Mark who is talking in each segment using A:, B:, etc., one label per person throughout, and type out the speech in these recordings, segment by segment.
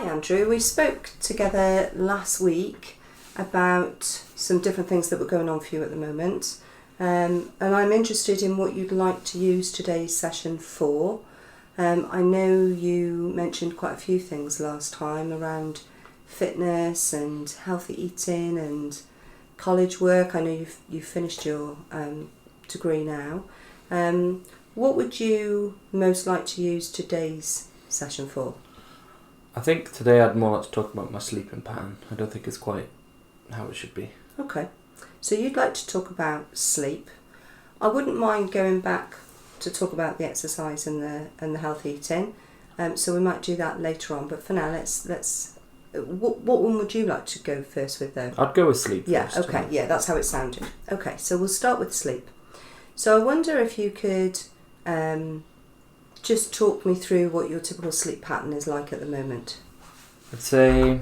A: Andrew. We spoke together last week about some different things that were going on for you at the moment, and I'm interested in what you'd like to use today's session for. I know you mentioned quite a few things last time around fitness and healthy eating and college work. I know you've finished your degree now. What would you most like to use today's session for?
B: I think today I'd more like to talk about my sleeping pattern. I don't think it's quite how it should be.
A: Okay, so you'd like to talk about sleep. I wouldn't mind going back to talk about the exercise and the healthy eating. So we might do that later on. But for now, let's. What one would you like to go first with though?
B: I'd go with sleep
A: Yeah.
B: first.
A: Okay. Yeah, that's how it sounded. Okay, so we'll start with sleep. So I wonder if you could just talk me through what your typical sleep pattern is like at the moment.
B: I'd say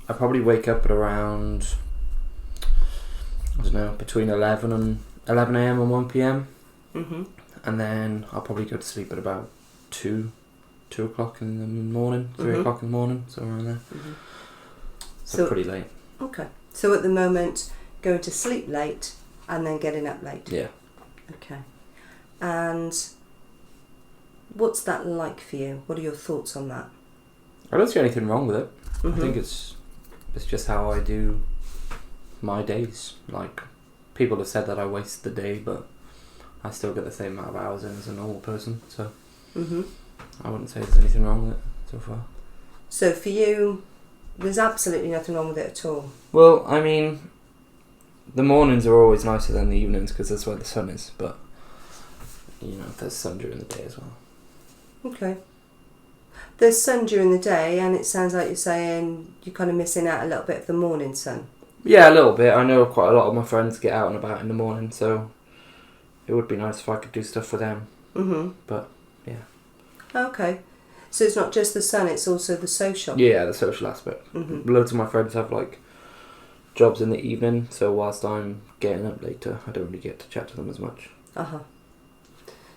B: I probably wake up at around, I don't know, between 11 a.m. and 1 p.m.
A: Mm-hmm.
B: And then I'll probably go to sleep at about 2 o'clock in the morning, 3 o'clock in the morning, somewhere around there.
A: Mm-hmm.
B: So pretty late.
A: Okay. So at the moment, going to sleep late and then getting up late.
B: Yeah.
A: Okay. And what's that like for you? What are your thoughts on that?
B: I don't see anything wrong with it.
A: Mm-hmm.
B: I think it's just how I do my days. Like, people have said that I waste the day, but I still get the same amount of hours in as a normal person, so I wouldn't say there's anything wrong with it so far.
A: So for you, there's absolutely nothing wrong with it at all?
B: Well, I mean, the mornings are always nicer than the evenings because that's where the sun is, but, you know, there's sun during the day as well.
A: Okay. There's sun during the day, and it sounds like you're saying you're kind of missing out a little bit of the morning sun.
B: Yeah, a little bit. I know quite a lot of my friends get out and about in the morning, so it would be nice if I could do stuff for them.
A: Mm-hmm.
B: But, yeah.
A: Okay. So it's not just the sun, it's also the social.
B: Yeah, the social aspect.
A: Mm-hmm.
B: Loads of my friends have, like, jobs in the evening, so whilst I'm getting up later, I don't really get to chat to them as much.
A: Uh-huh.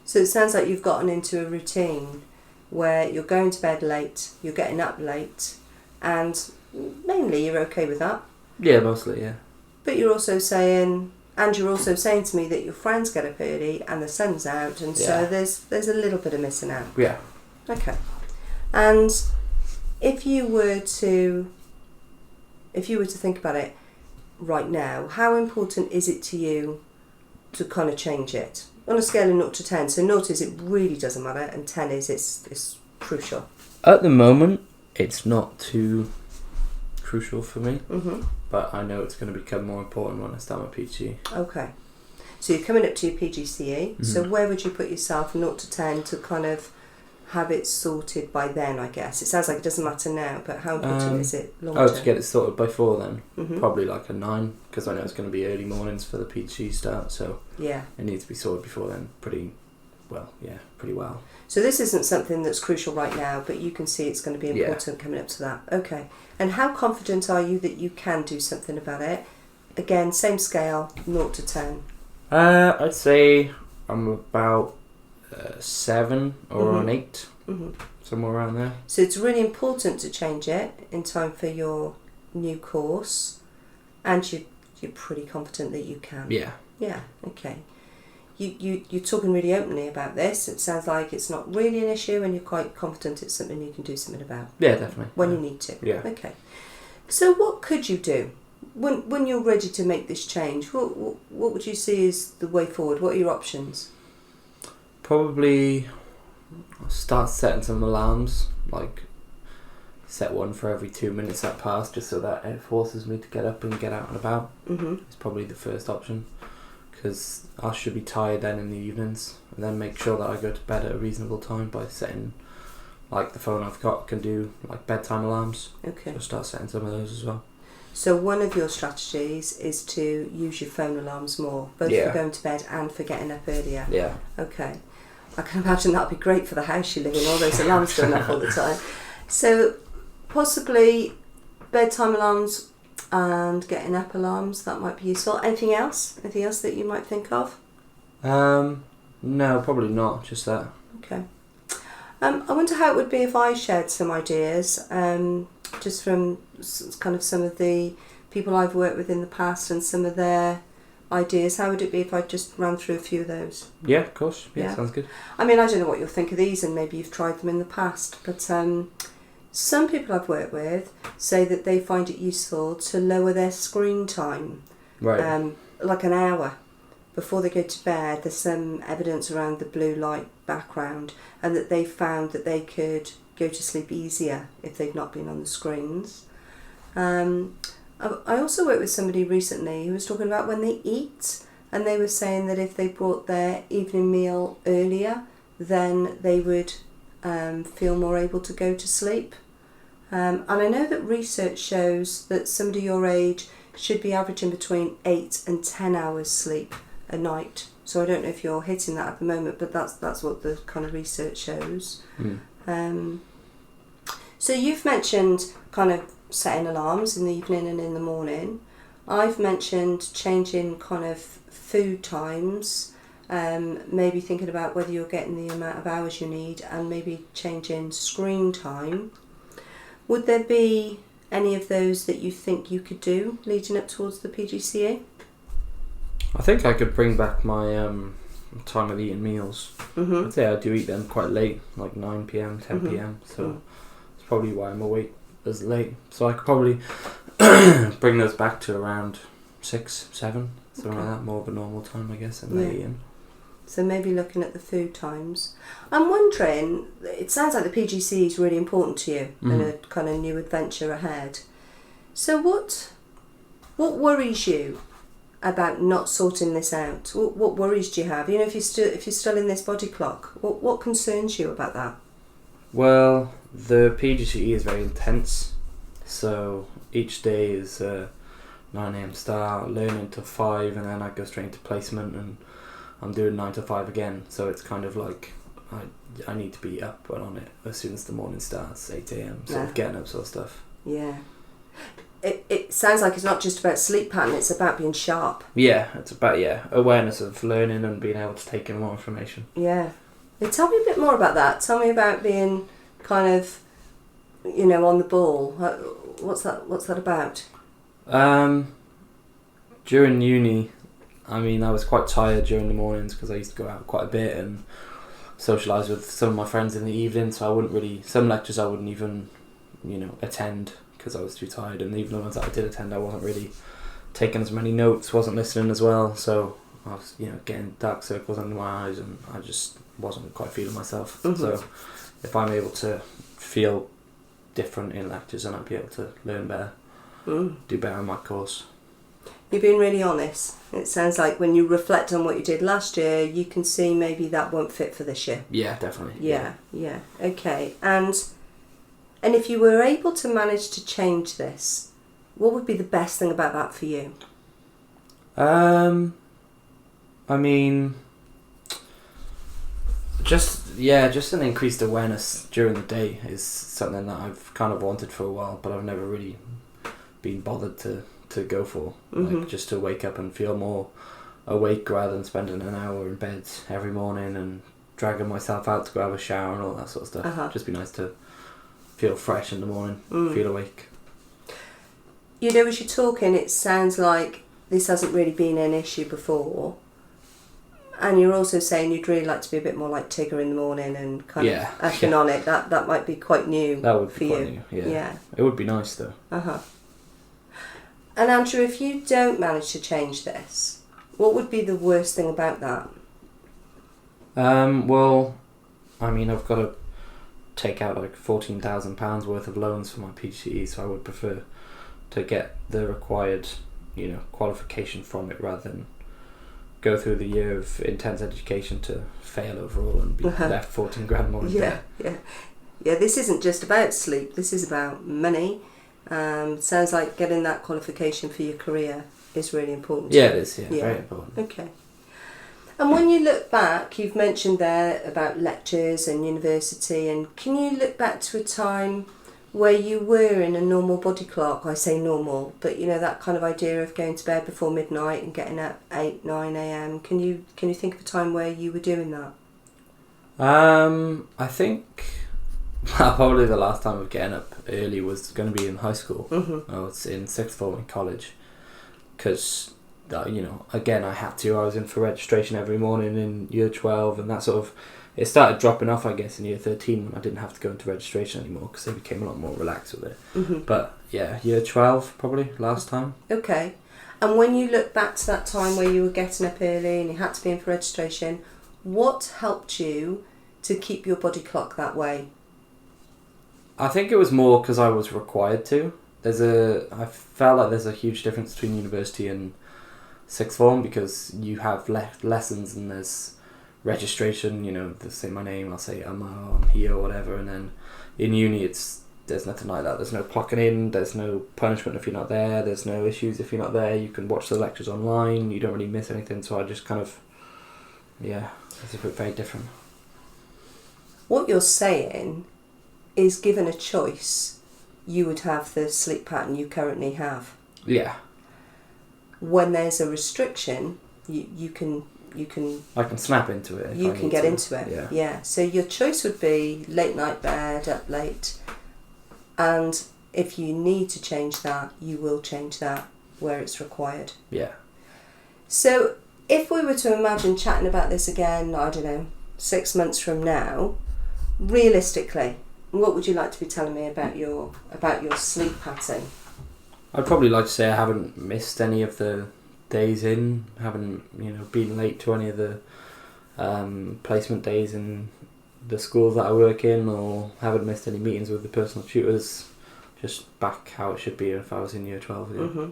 A: So it sounds like you've gotten into a routine where you're going to bed late, you're getting up late, and mainly you're okay with that.
B: Yeah, mostly, yeah.
A: But you're also saying to me that your friends get up early and the sun's out, and so there's a little bit of missing out.
B: Yeah.
A: Okay. And if you were to think about it right now, how important is it to you to kind of change it? On a scale of 0 to 10, so 0 is it really doesn't matter, and 10 is it's crucial.
B: At the moment, it's not too crucial for me, but I know it's going to become more important when I start my PGCE.
A: Okay. So you're coming up to your PGCE, so where would you put yourself 0 to 10 to kind of have it sorted by then, I guess? It sounds like it doesn't matter now, but how important is it long term?
B: To get it sorted before then, probably like a 9, because I know it's going to be early mornings for the PGCE start, so
A: yeah,
B: it needs to be sorted before then pretty well.
A: So this isn't something that's crucial right now, but you can see it's going to be important coming up to that. Okay. And how confident are you that you can do something about it? Again, same scale, 0 to 10.
B: I'd say I'm about 7 or an 8, somewhere around there.
A: So it's really important to change it in time for your new course, and you're pretty confident that you can.
B: Yeah.
A: Yeah. Okay. You're talking really openly about this. It sounds like it's not really an issue, and you're quite confident it's something you can do something about.
B: Yeah, definitely.
A: When you need to.
B: Yeah.
A: Okay. So what could you do when you're ready to make this change? What would you see as the way forward? What are your options?
B: Probably start setting some alarms, like set one for every 2 minutes that pass, just so that it forces me to get up and get out and about. It's probably the first option, because I should be tired then in the evenings, and then make sure that I go to bed at a reasonable time by setting, like the phone I've got can do like bedtime alarms.
A: Okay.
B: So start setting some of those as well.
A: So one of your strategies is to use your phone alarms more, both for going to bed and for getting up earlier.
B: Yeah.
A: Okay. I can imagine that'd be great for the house you live in, all those alarms going off all the time. So possibly bedtime alarms and getting up alarms, that might be useful. Anything else? Anything else that you might think of?
B: No, probably not, just that.
A: Okay. I wonder how it would be if I shared some ideas. just from kind of some of the people I've worked with in the past and some of their ideas. How would it be if I just ran through a few of those?
B: Yeah, of course. Yeah, sounds good.
A: I mean, I don't know what you'll think of these, and maybe you've tried them in the past, but some people I've worked with say that they find it useful to lower their screen time,
B: Right.
A: like an hour before they go to bed. There's some evidence around the blue light background, and that they found that they could go to sleep easier if they've not been on the screens. I also worked with somebody recently who was talking about when they eat, and they were saying that if they brought their evening meal earlier, then they would feel more able to go to sleep. And I know that research shows that somebody your age should be averaging between 8 and 10 hours sleep a night. So I don't know if you're hitting that at the moment, but that's what the kind of research shows. So you've mentioned kind of setting alarms in the evening and in the morning. I've mentioned changing kind of food times, maybe thinking about whether you're getting the amount of hours you need, and maybe changing screen time. Would there be any of those that you think you could do leading up towards the PGCE?
B: I think I could bring back my time of eating meals. I'd say I do eat them quite late, like 9 p.m, 10 p.m, so it's probably why I'm awake as late. So I could probably bring those back to around 6, 7, something like that, more of a normal time, I guess, and late eating.
A: So maybe looking at the food times. I'm wondering, it sounds like the PGCE is really important to you and a kind of new adventure ahead. So what worries you about not sorting this out? What worries do you have? You know, if you're still in this body clock, what concerns you about that?
B: Well, the PGCE is very intense, so each day is 9 a.m. start, learning till 5, and then I go straight into placement, and I'm doing 9 to 5 again. So it's kind of like I need to be up and on it as soon as the morning starts, 8 a.m. sort of getting up sort of stuff. Yeah.
A: It sounds like it's not just about sleep pattern, it's about being sharp.
B: Yeah, it's about awareness of learning and being able to take in more information.
A: Yeah. Now, tell me a bit more about that. Tell me about being kind of, on the ball. What's that about?
B: During uni, I was quite tired during the mornings because I used to go out quite a bit and socialise with some of my friends in the evening, so I wouldn't really, some lectures I wouldn't even, attend because I was too tired, and even the ones that I did attend I wasn't really taking as many notes, wasn't listening as well, so I was, getting dark circles under my eyes and I just wasn't quite feeling myself. So if I'm able to feel different in lectures, then I'd be able to learn better, do better in my course.
A: You've been really honest. It sounds like when you reflect on what you did last year, you can see maybe that won't fit for this year.
B: Yeah, definitely.
A: Yeah. Okay. And if you were able to manage to change this, what would be the best thing about that for you?
B: Just an increased awareness during the day is something that I've kind of wanted for a while, but I've never really been bothered to go for. Like, just to wake up and feel more awake rather than spending an hour in bed every morning and dragging myself out to go have a shower and all that sort of stuff. Just be nice to feel fresh in the morning, feel awake.
A: As you're talking, it sounds like this hasn't really been an issue before. And you're also saying you'd really like to be a bit more like Tigger in the morning and kind of acting on it. That might be quite new.
B: That would be
A: for
B: quite
A: you.
B: New. Yeah. It would be nice though.
A: And Andrew, if you don't manage to change this, what would be the worst thing about that?
B: Well, I've got to take out like £14,000 worth of loans for my PGCE, so I would prefer to get the required, qualification from it rather than go through the year of intense education to fail overall and be left 14 grand more in debt.
A: Yeah, this isn't just about sleep, this is about money. Sounds like getting that qualification for your career is really important.
B: Yeah, it is, very important.
A: Okay. And when you look back, you've mentioned there about lectures and university, and can you look back to a time where you were in a normal body clock? I say normal, but that kind of idea of going to bed before midnight and getting up 8, 9 a.m. Can you think of a time where you were doing that?
B: I think Probably the last time of getting up early was going to be in high school.
A: Mm-hmm.
B: I was in sixth form in college, because again, I had to. I was in for registration every morning in year 12, and that sort of, it started dropping off, I guess, in year 13 when I didn't have to go into registration anymore, because they became a lot more relaxed with it.
A: Mm-hmm.
B: But yeah, year 12 probably last time.
A: Okay. And when you look back to that time where you were getting up early and you had to be in for registration, what helped you to keep your body clock that way?
B: I think it was more because I was required to. I felt like there's a huge difference between university and sixth form, because you have lessons and there's registration. They say my name, I'll say I'm here or whatever, and then in uni there's nothing like that. There's no clocking in, there's no punishment if you're not there, there's no issues if you're not there. You can watch the lectures online, you don't really miss anything. So I just kind of, it's a bit very different.
A: What you're saying is, given a choice, you would have the sleep pattern you currently have.
B: Yeah.
A: When there's a restriction, you can
B: I can snap into it.
A: You can get into it. Yeah. So your choice would be late night bed, up late, and if you need to change that, you will change that where it's required.
B: Yeah.
A: So if we were to imagine chatting about this again, I don't know, 6 months from now, realistically, what would you like to be telling me about your sleep pattern?
B: I'd probably like to say I haven't missed any of the days in, haven't been late to any of the placement days in the schools that I work in, or haven't missed any meetings with the personal tutors. Just back how it should be if I was in year 12. Yeah.
A: Mm-hmm.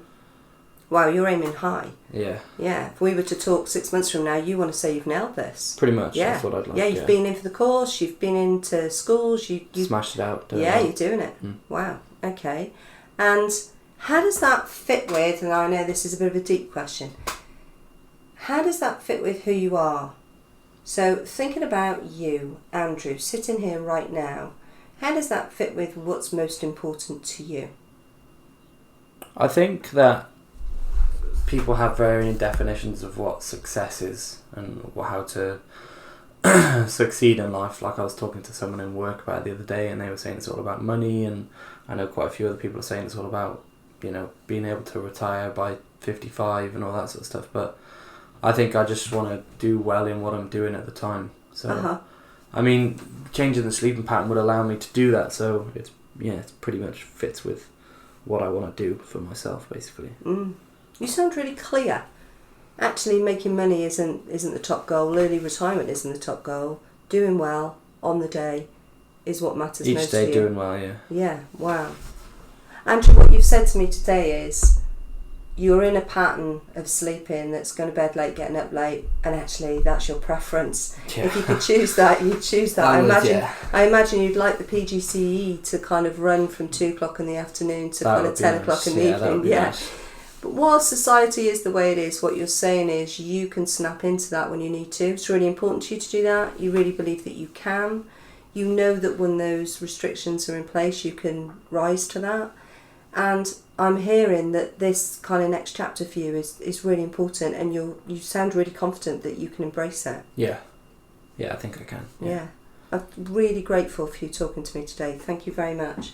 A: Wow, you're aiming high.
B: Yeah.
A: Yeah. If we were to talk 6 months from now, you want to say you've nailed this.
B: Pretty much.
A: Yeah.
B: That's what I'd like.
A: Yeah, you've been in for the course. You've been into schools. You
B: smashed it out.
A: Yeah, you're doing it. Wow. Okay. And how does that fit with? And I know this is a bit of a deep question. How does that fit with who you are? So thinking about you, Andrew, sitting here right now, how does that fit with what's most important to you?
B: I think that people have varying definitions of what success is and how to succeed in life. Like I was talking to someone in work about it the other day, and they were saying it's all about money, and I know quite a few other people are saying it's all about being able to retire by 55 and all that sort of stuff. But I think I just want to do well in what I'm doing at the time. So I mean, changing the sleeping pattern would allow me to do that. So it's pretty much fits with what I want to do for myself, basically.
A: You sound really clear. Actually, making money isn't the top goal. Early retirement isn't the top goal. Doing well on the day is what matters most to you.
B: Each day doing well, yeah.
A: Yeah, wow. Andrew, what you've said to me today is you're in a pattern of sleeping that's going to bed late, getting up late, and actually that's your preference. Yeah. If you could choose that, you'd choose that. I imagine you'd like the PGCE to kind of run from 2 o'clock in the afternoon to kind of 10 o'clock in the evening. Yeah. Nice. But while society is the way it is, what you're saying is you can snap into that when you need to. It's really important to you to do that. You really believe that you can. You know that when those restrictions are in place, you can rise to that. And I'm hearing that this kind of next chapter for you is really important, and you sound really confident that you can embrace it.
B: Yeah. Yeah, I think I can.
A: Yeah. I'm really grateful for you talking to me today. Thank you very much.